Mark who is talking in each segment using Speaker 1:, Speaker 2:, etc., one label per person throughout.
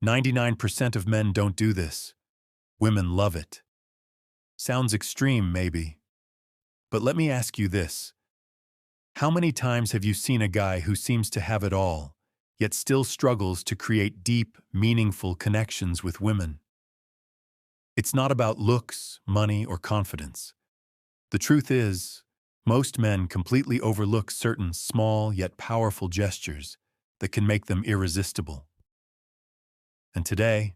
Speaker 1: 99% of men don't do this. Women love it. Sounds extreme, maybe. But let me ask you this. How many times have you seen a guy who seems to have it all, yet still struggles to create deep, meaningful connections with women? It's not about looks, money, or confidence. The truth is, most men completely overlook certain small yet powerful gestures that can make them irresistible. And today,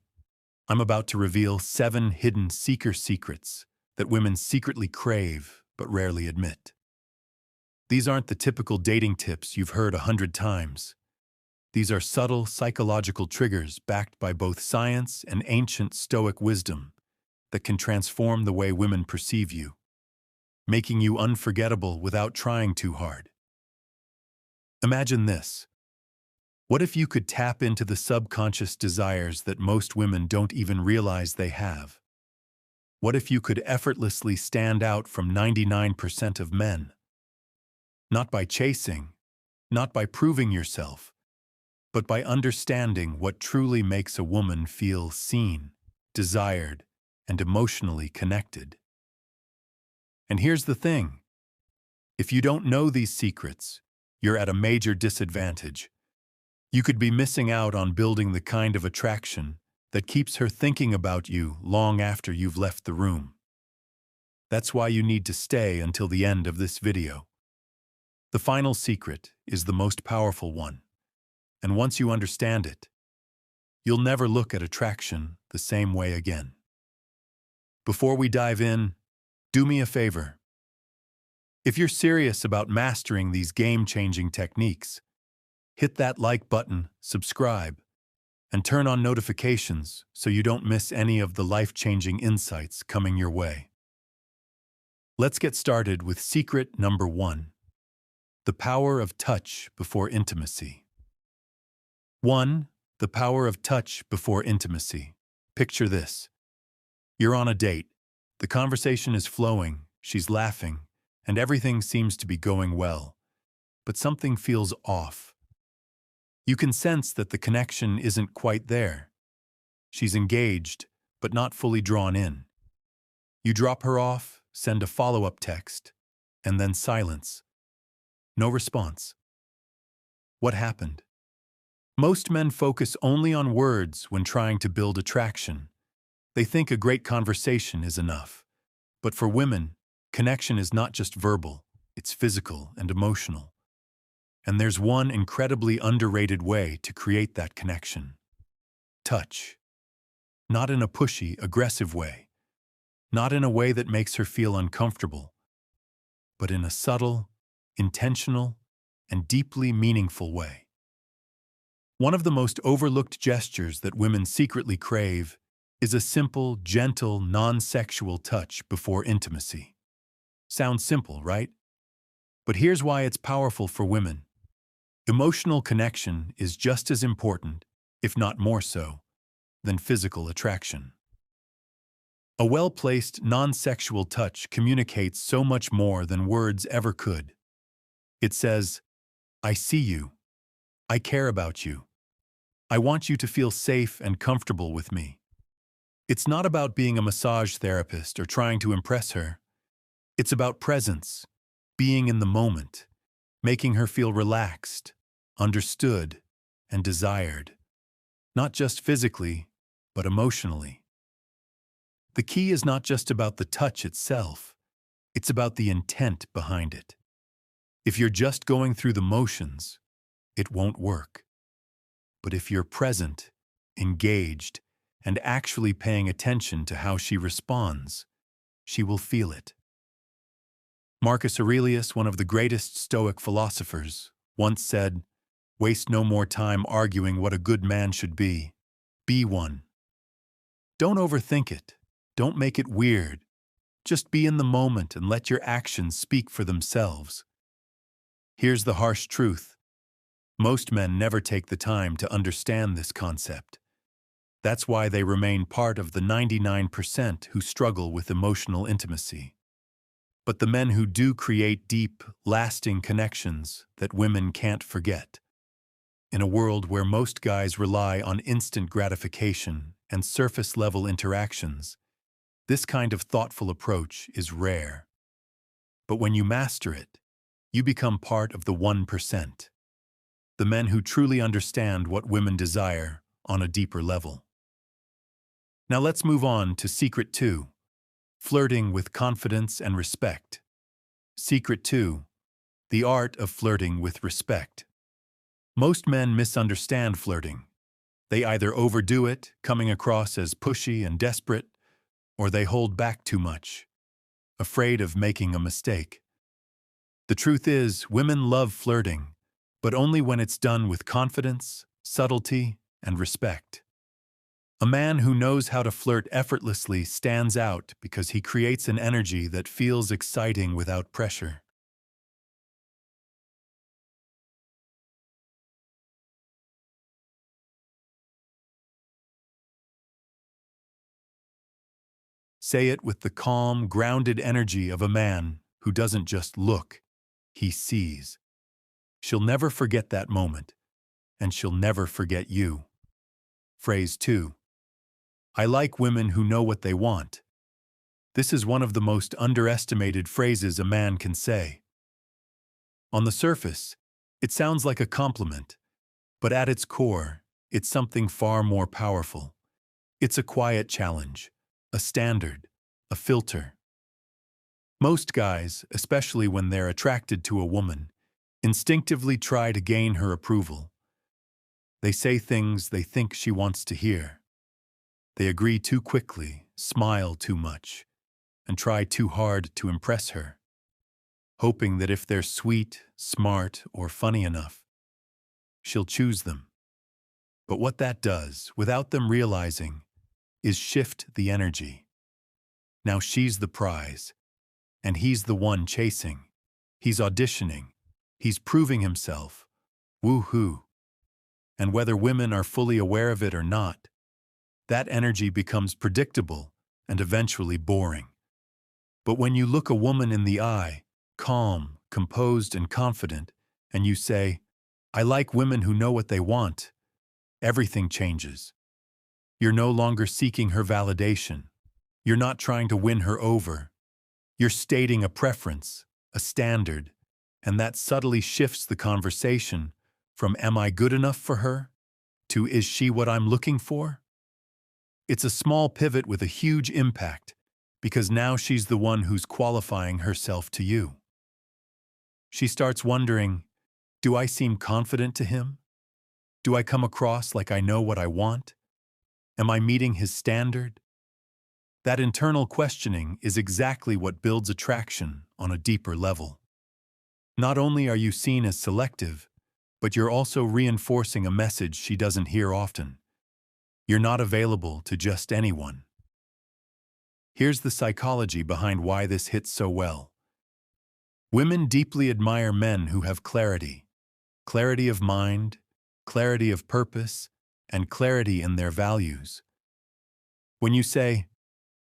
Speaker 1: I'm about to reveal 7 hidden seeker secrets that women secretly crave but rarely admit. These aren't the typical dating tips you've heard 100 times. These are subtle psychological triggers backed by both science and ancient Stoic wisdom that can transform the way women perceive you, making you unforgettable without trying too hard. Imagine this. What if you could tap into the subconscious desires that most women don't even realize they have? What if you could effortlessly stand out from 99% of men? Not by chasing, not by proving yourself, but by understanding what truly makes a woman feel seen, desired, and emotionally connected. And here's the thing. If you don't know these secrets, you're at a major disadvantage. You could be missing out on building the kind of attraction that keeps her thinking about you long after you've left the room. That's why you need to stay until the end of this video. The final secret is the most powerful one, and once you understand it, you'll never look at attraction the same way again. Before we dive in, do me a favor. If you're serious about mastering these game-changing techniques, hit that like button, subscribe, and turn on notifications so you don't miss any of the life-changing insights coming your way. Let's get started with secret number 1. The power of touch before intimacy. 1. The power of touch before intimacy. Picture this. You're on a date. The conversation is flowing, she's laughing, and everything seems to be going well. But something feels off. You can sense that the connection isn't quite there. She's engaged, but not fully drawn in. You drop her off, send a follow-up text, and then silence. No response. What happened? Most men focus only on words when trying to build attraction. They think a great conversation is enough. But for women, connection is not just verbal, it's physical and emotional. And there's one incredibly underrated way to create that connection. Touch. Not in a pushy, aggressive way. Not in a way that makes her feel uncomfortable. But in a subtle, intentional, and deeply meaningful way. One of the most overlooked gestures that women secretly crave is a simple, gentle, non-sexual touch before intimacy. Sounds simple, right? But here's why it's powerful for women. Emotional connection is just as important, if not more so, than physical attraction. A well-placed, non-sexual touch communicates so much more than words ever could. It says, I see you. I care about you. I want you to feel safe and comfortable with me. It's not about being a massage therapist or trying to impress her. It's about presence, being in the moment, making her feel relaxed, understood, and desired. Not just physically, but emotionally. The key is not just about the touch itself. It's about the intent behind it. If you're just going through the motions, it won't work. But if you're present, engaged, and actually paying attention to how she responds, she will feel it. Marcus Aurelius, one of the greatest Stoic philosophers, once said, "Waste no more time arguing what a good man should be. Be one." Don't overthink it. Don't make it weird. Just be in the moment and let your actions speak for themselves. Here's the harsh truth. Most men never take the time to understand this concept. That's why they remain part of the 99% who struggle with emotional intimacy. But the men who do create deep, lasting connections that women can't forget. In a world where most guys rely on instant gratification and surface-level interactions, this kind of thoughtful approach is rare. But when you master it, you become part of the 1%, the men who truly understand what women desire on a deeper level. Now let's move on to Secret 2, flirting with confidence and respect. Secret 2, the art of flirting with respect. Most men misunderstand flirting. They either overdo it, coming across as pushy and desperate, or they hold back too much, afraid of making a mistake. The truth is, women love flirting, but only when it's done with confidence, subtlety, and respect. A man who knows how to flirt effortlessly stands out because he creates an energy that feels exciting without pressure. Say it with the calm, grounded energy of a man who doesn't just look, he sees. She'll never forget that moment, and she'll never forget you. Phrase 2. I like women who know what they want. This is one of the most underestimated phrases a man can say. On the surface, it sounds like a compliment, but at its core, it's something far more powerful. It's a quiet challenge, a standard, a filter. Most guys, especially when they're attracted to a woman, instinctively try to gain her approval. They say things they think she wants to hear. They agree too quickly, smile too much, and try too hard to impress her, hoping that if they're sweet, smart, or funny enough, she'll choose them. But what that does, without them realizing, is shift the energy. Now she's the prize, and he's the one chasing. He's auditioning. He's proving himself. Woo-hoo. And whether women are fully aware of it or not, that energy becomes predictable and eventually boring. But when you look a woman in the eye, calm, composed, and confident, and you say, I like women who know what they want, everything changes. You're no longer seeking her validation. You're not trying to win her over. You're stating a preference, a standard, and that subtly shifts the conversation from am I good enough for her to is she what I'm looking for? It's a small pivot with a huge impact because now she's the one who's qualifying herself to you. She starts wondering, do I seem confident to him? Do I come across like I know what I want? Am I meeting his standard? That internal questioning is exactly what builds attraction on a deeper level. Not only are you seen as selective, but you're also reinforcing a message she doesn't hear often. You're not available to just anyone. Here's the psychology behind why this hits so well. Women deeply admire men who have clarity. Clarity of mind, clarity of purpose, and clarity in their values. When you say,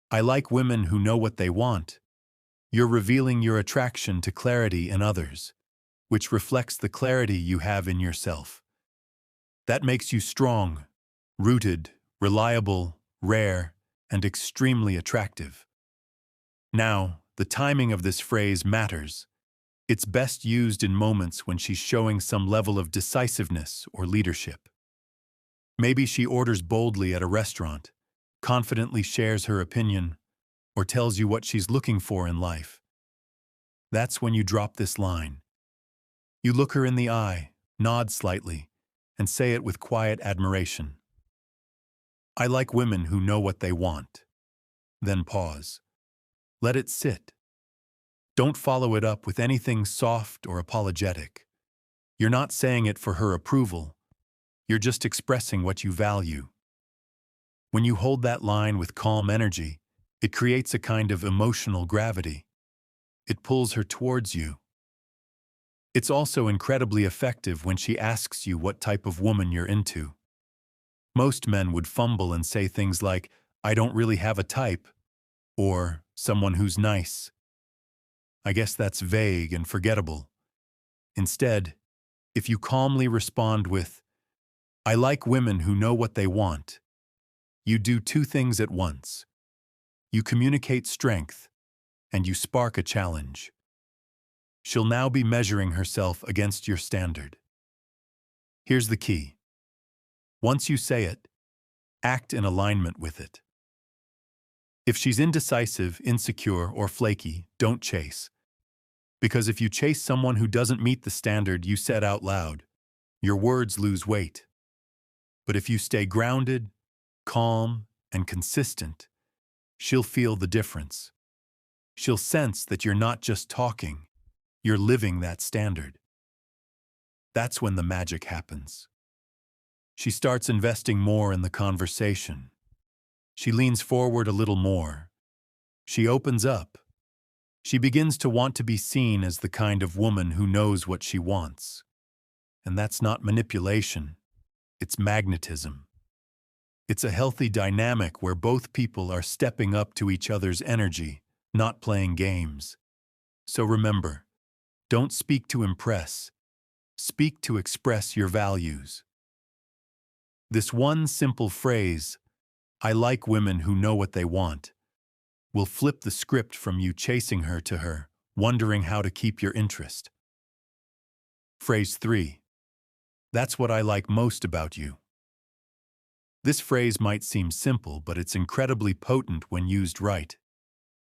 Speaker 1: I like women who know what they want, you're revealing your attraction to clarity in others, which reflects the clarity you have in yourself. That makes you strong, rooted, reliable, rare, and extremely attractive. Now, the timing of this phrase matters. It's best used in moments when she's showing some level of decisiveness or leadership. Maybe she orders boldly at a restaurant, confidently shares her opinion, or tells you what she's looking for in life. That's when you drop this line. You look her in the eye, nod slightly, and say it with quiet admiration. I like women who know what they want. Then pause. Let it sit. Don't follow it up with anything soft or apologetic. You're not saying it for her approval. You're just expressing what you value. When you hold that line with calm energy, it creates a kind of emotional gravity. It pulls her towards you. It's also incredibly effective when she asks you what type of woman you're into. Most men would fumble and say things like, I don't really have a type, or someone who's nice. I guess that's vague and forgettable. Instead, if you calmly respond with, I like women who know what they want. You do two things at once. You communicate strength, and you spark a challenge. She'll now be measuring herself against your standard. Here's the key. Once you say it, act in alignment with it. If she's indecisive, insecure, or flaky, don't chase. Because if you chase someone who doesn't meet the standard you set out loud, your words lose weight. But if you stay grounded, calm, and consistent, she'll feel the difference. She'll sense that you're not just talking, you're living that standard. That's when the magic happens. She starts investing more in the conversation. She leans forward a little more. She opens up. She begins to want to be seen as the kind of woman who knows what she wants. And that's not manipulation. It's magnetism. It's a healthy dynamic where both people are stepping up to each other's energy, not playing games. So remember, don't speak to impress. Speak to express your values. This one simple phrase, "I like women who know what they want," will flip the script from you chasing her to her, wondering how to keep your interest. Phrase 3. That's what I like most about you. This phrase might seem simple, but it's incredibly potent when used right.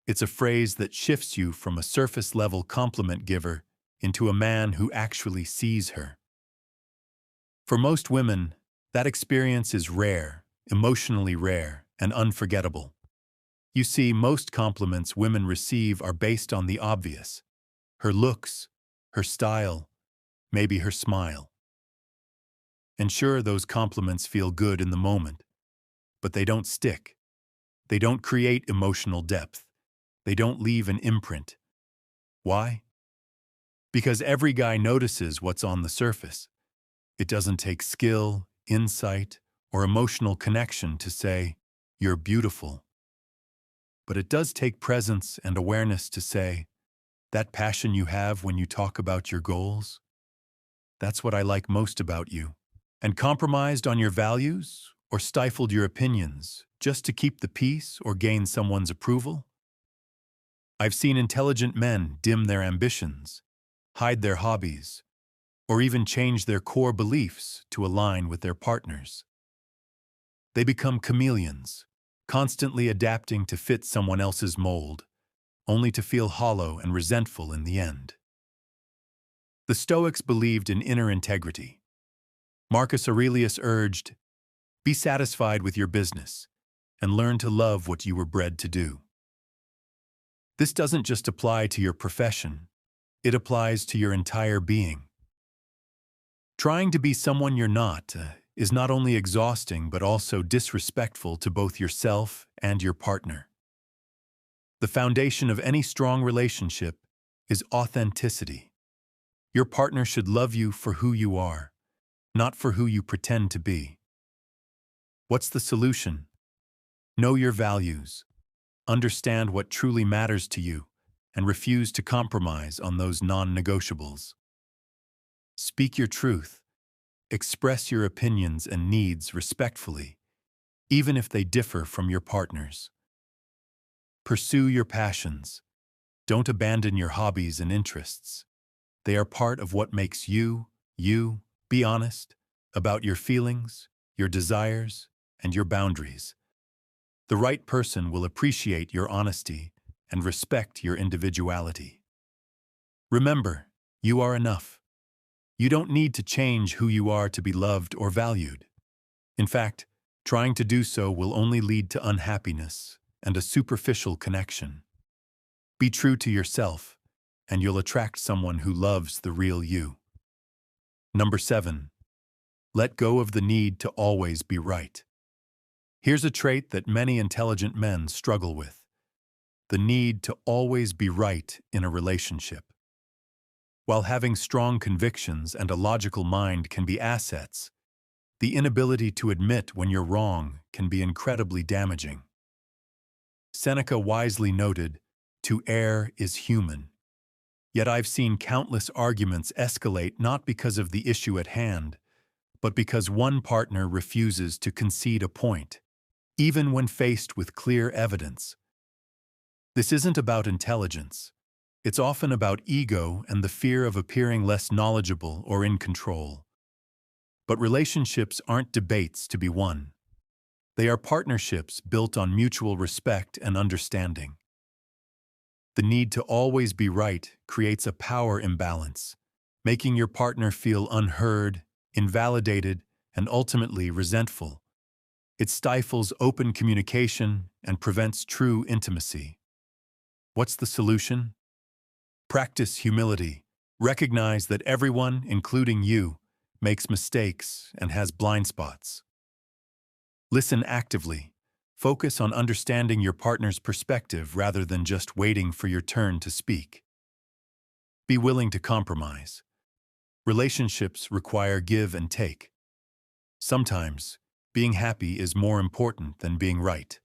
Speaker 1: It's a phrase that shifts you from a surface-level compliment giver into a man who actually sees her. For most women, that experience is rare, emotionally rare, and unforgettable. You see, most compliments women receive are based on the obvious: her looks, her style, maybe her smile. And sure, those compliments feel good in the moment, but they don't stick. They don't create emotional depth. They don't leave an imprint. Why? Because every guy notices what's on the surface. It doesn't take skill, insight, or emotional connection to say, "You're beautiful." But it does take presence and awareness to say, "That passion you have when you talk about your goals, that's what I like most about you." And compromised on your values or stifled your opinions just to keep the peace or gain someone's approval? I've seen intelligent men dim their ambitions, hide their hobbies, or even change their core beliefs to align with their partners. They become chameleons, constantly adapting to fit someone else's mold, only to feel hollow and resentful in the end. The Stoics believed in inner integrity. Marcus Aurelius urged, "Be satisfied with your business and learn to love what you were bred to do." This doesn't just apply to your profession, it applies to your entire being. Trying to be someone you're not is not only exhausting but also disrespectful to both yourself and your partner. The foundation of any strong relationship is authenticity. Your partner should love you for who you are, not for who you pretend to be. What's the solution? Know your values, understand what truly matters to you, and refuse to compromise on those non-negotiables. Speak your truth. Express your opinions and needs respectfully, even if they differ from your partner's. Pursue your passions. Don't abandon your hobbies and interests. They are part of what makes you, you. Be honest about your feelings, your desires, and your boundaries. The right person will appreciate your honesty and respect your individuality. Remember, you are enough. You don't need to change who you are to be loved or valued. In fact, trying to do so will only lead to unhappiness and a superficial connection. Be true to yourself, and you'll attract someone who loves the real you. Number 7. Let go of the need to always be right. Here's a trait that many intelligent men struggle with: the need to always be right in a relationship. While having strong convictions and a logical mind can be assets, the inability to admit when you're wrong can be incredibly damaging. Seneca wisely noted, "To err is human." Yet I've seen countless arguments escalate not because of the issue at hand, but because one partner refuses to concede a point, even when faced with clear evidence. This isn't about intelligence. It's often about ego and the fear of appearing less knowledgeable or in control. But relationships aren't debates to be won. They are partnerships built on mutual respect and understanding. The need to always be right creates a power imbalance, making your partner feel unheard, invalidated, and ultimately resentful. It stifles open communication and prevents true intimacy. What's the solution? Practice humility. Recognize that everyone, including you, makes mistakes and has blind spots. Listen actively. Focus on understanding your partner's perspective rather than just waiting for your turn to speak. Be willing to compromise. Relationships require give and take. Sometimes, being happy is more important than being right.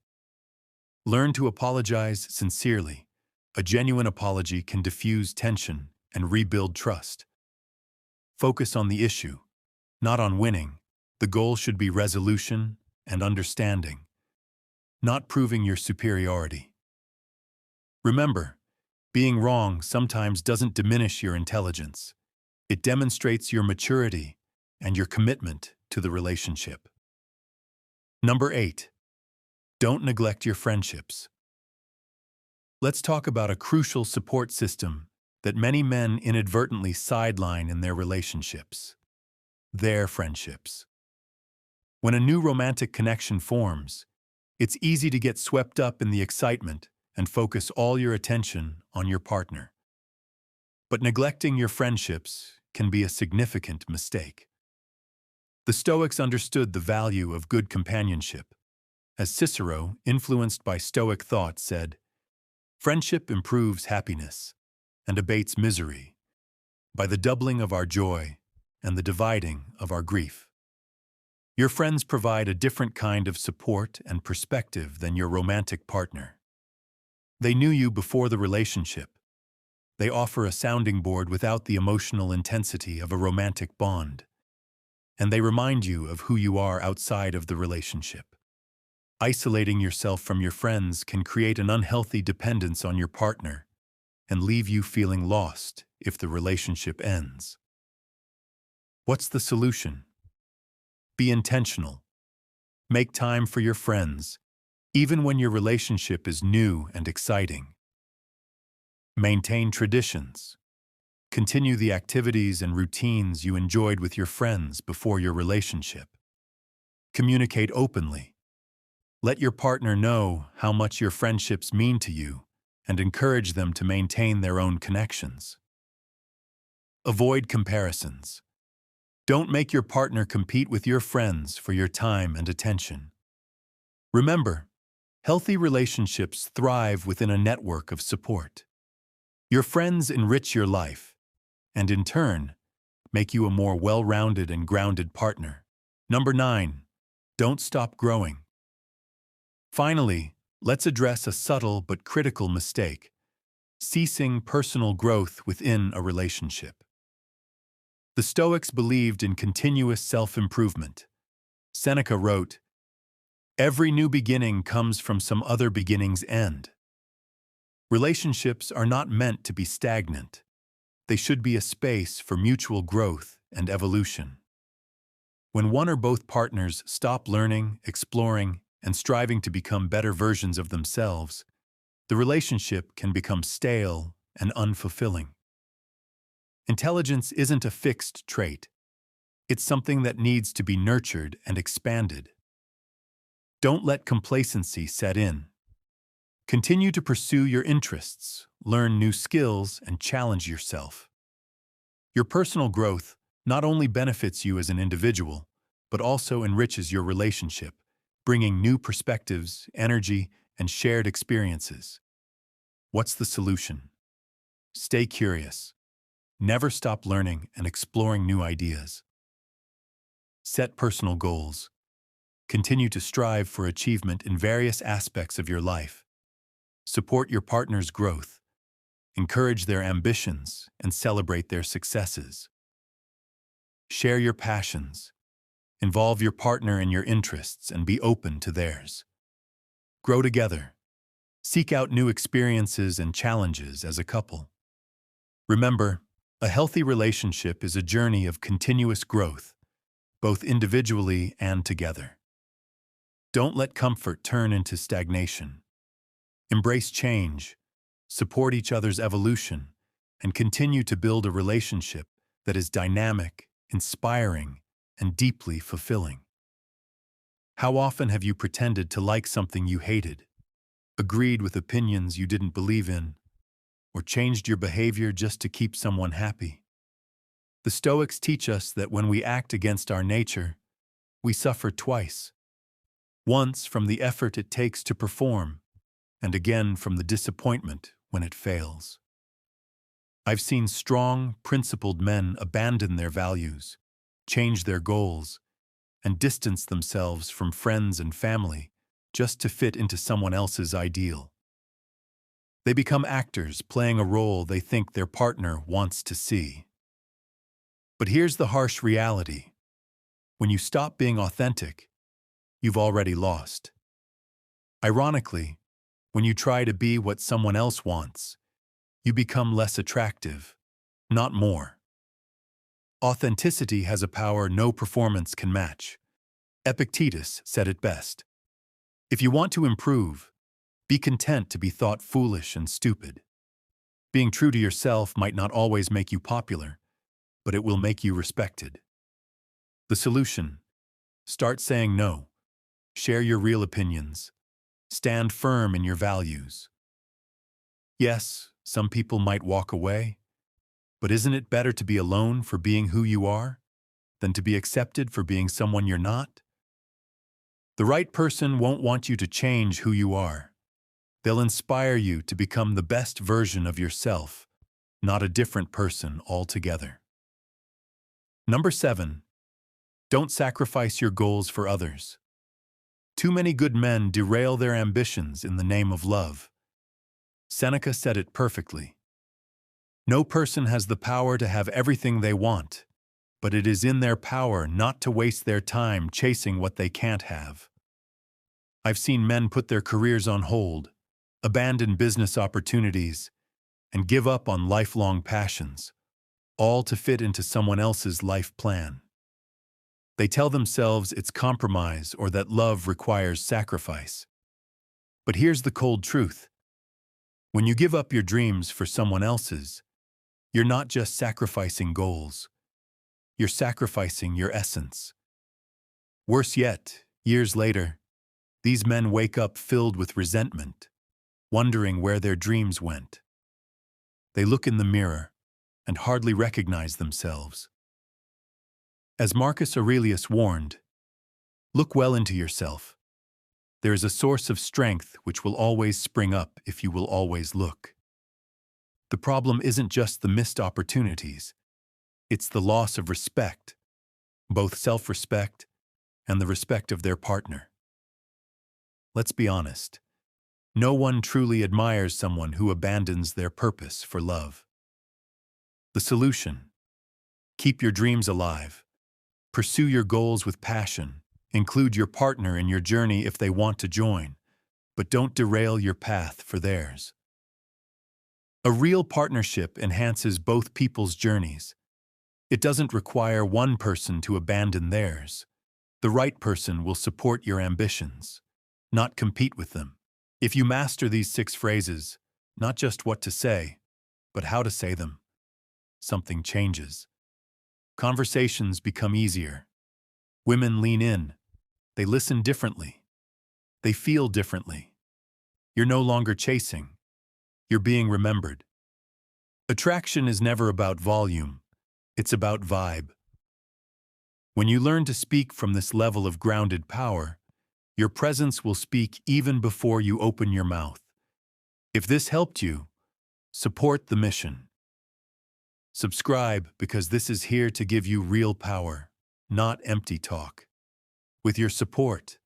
Speaker 1: Learn to apologize sincerely. A genuine apology can diffuse tension and rebuild trust. Focus on the issue, not on winning. The goal should be resolution and understanding, not proving your superiority. Remember, being wrong sometimes doesn't diminish your intelligence. It demonstrates your maturity and your commitment to the relationship. Number 8. Don't neglect your friendships. Let's talk about a crucial support system that many men inadvertently sideline in their relationships: their friendships. When a new romantic connection forms, it's easy to get swept up in the excitement and focus all your attention on your partner. But neglecting your friendships can be a significant mistake. The Stoics understood the value of good companionship. As Cicero, influenced by Stoic thought, said, "Friendship improves happiness and abates misery by the doubling of our joy and the dividing of our grief." Your friends provide a different kind of support and perspective than your romantic partner. They knew you before the relationship. They offer a sounding board without the emotional intensity of a romantic bond. And they remind you of who you are outside of the relationship. Isolating yourself from your friends can create an unhealthy dependence on your partner and leave you feeling lost if the relationship ends. What's the solution? Be intentional. Make time for your friends, even when your relationship is new and exciting. Maintain traditions. Continue the activities and routines you enjoyed with your friends before your relationship. Communicate openly. Let your partner know how much your friendships mean to you and encourage them to maintain their own connections. Avoid comparisons. Don't make your partner compete with your friends for your time and attention. Remember, healthy relationships thrive within a network of support. Your friends enrich your life, and in turn, make you a more well-rounded and grounded partner. Number 9. Don't stop growing. Finally, let's address a subtle but critical mistake: ceasing personal growth within a relationship. The Stoics believed in continuous self-improvement. Seneca wrote, "Every new beginning comes from some other beginning's end." Relationships are not meant to be stagnant. They should be a space for mutual growth and evolution. When one or both partners stop learning, exploring, and striving to become better versions of themselves, the relationship can become stale and unfulfilling. Intelligence isn't a fixed trait. It's something that needs to be nurtured and expanded. Don't let complacency set in. Continue to pursue your interests, learn new skills, and challenge yourself. Your personal growth not only benefits you as an individual, but also enriches your relationship, bringing new perspectives, energy, and shared experiences. What's the solution? Stay curious. Never stop learning and exploring new ideas. Set personal goals. Continue to strive for achievement in various aspects of your life. Support your partner's growth. Encourage their ambitions and celebrate their successes. Share your passions. Involve your partner in your interests and be open to theirs. Grow together. Seek out new experiences and challenges as a couple. Remember, a healthy relationship is a journey of continuous growth, both individually and together. Don't let comfort turn into stagnation. Embrace change, support each other's evolution, and continue to build a relationship that is dynamic, inspiring, and deeply fulfilling. How often have you pretended to like something you hated, agreed with opinions you didn't believe in, or changed your behavior just to keep someone happy? The Stoics teach us that when we act against our nature, we suffer twice. Once from the effort it takes to perform, and again from the disappointment when it fails. I've seen strong, principled men abandon their values, change their goals, and distance themselves from friends and family just to fit into someone else's ideal. They become actors playing a role they think their partner wants to see. But here's the harsh reality. When you stop being authentic, you've already lost. Ironically, when you try to be what someone else wants, you become less attractive, not more. Authenticity has a power no performance can match. Epictetus said it best. If you want to improve, be content to be thought foolish and stupid. Being true to yourself might not always make you popular, but it will make you respected. The solution: start saying no. Share your real opinions. Stand firm in your values. Yes, some people might walk away, but isn't it better to be alone for being who you are than to be accepted for being someone you're not? The right person won't want you to change who you are. They'll inspire you to become the best version of yourself, not a different person altogether. Number 7. Don't sacrifice your goals for others. Too many good men derail their ambitions in the name of love. Seneca said it perfectly. No person has the power to have everything they want, but it is in their power not to waste their time chasing what they can't have. I've seen men put their careers on hold, abandon business opportunities, and give up on lifelong passions, all to fit into someone else's life plan. They tell themselves it's compromise or that love requires sacrifice. But here's the cold truth. When you give up your dreams for someone else's, you're not just sacrificing goals. You're sacrificing your essence. Worse yet, years later, these men wake up filled with resentment, wondering where their dreams went. They look in the mirror and hardly recognize themselves. As Marcus Aurelius warned, look well into yourself. There is a source of strength which will always spring up if you will always look. The problem isn't just the missed opportunities. It's the loss of respect, both self-respect and the respect of their partner. Let's be honest. No one truly admires someone who abandons their purpose for love. The solution: keep your dreams alive. Pursue your goals with passion. Include your partner in your journey if they want to join, but don't derail your path for theirs. A real partnership enhances both people's journeys. It doesn't require one person to abandon theirs. The right person will support your ambitions, not compete with them. If you master these 6 phrases, not just what to say, but how to say them, something changes. Conversations become easier. Women lean in. They listen differently. They feel differently. You're no longer chasing. You're being remembered. Attraction is never about volume. It's about vibe. When you learn to speak from this level of grounded power, your presence will speak even before you open your mouth. If this helped you, support the mission. Subscribe because this is here to give you real power, not empty talk. With your support,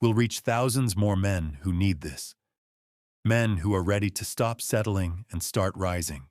Speaker 1: we'll reach thousands more men who need this. Men who are ready to stop settling and start rising.